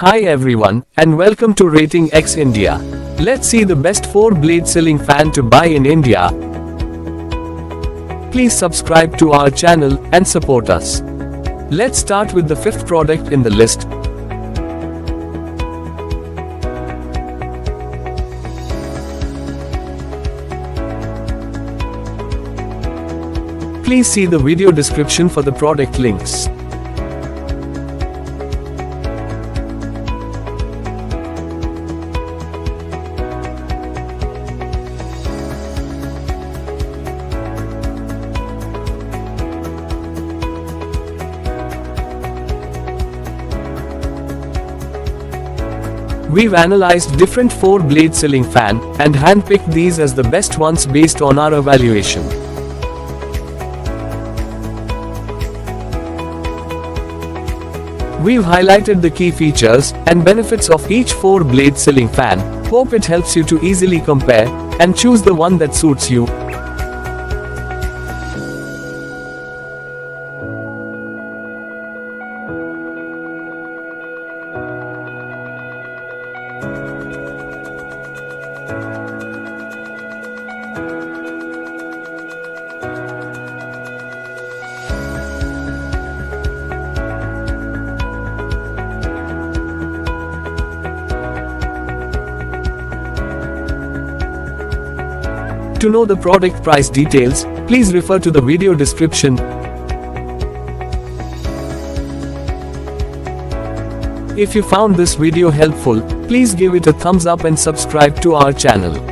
Hi everyone, and welcome to Rating X India. Let's see the best 4-blade ceiling fan to buy in India. Please subscribe to our channel and support us. Let's start with the 5th product in the list. Please see the video description for the product links. We've analyzed different 4-blade ceiling fan and handpicked these as the best ones based on our evaluation. We've highlighted the key features and benefits of each 4-blade ceiling fan. Hope it helps you to easily compare and choose the one that suits you. To know the product price details, please refer to the video description. If you found this video helpful, please give it a thumbs up and subscribe to our channel.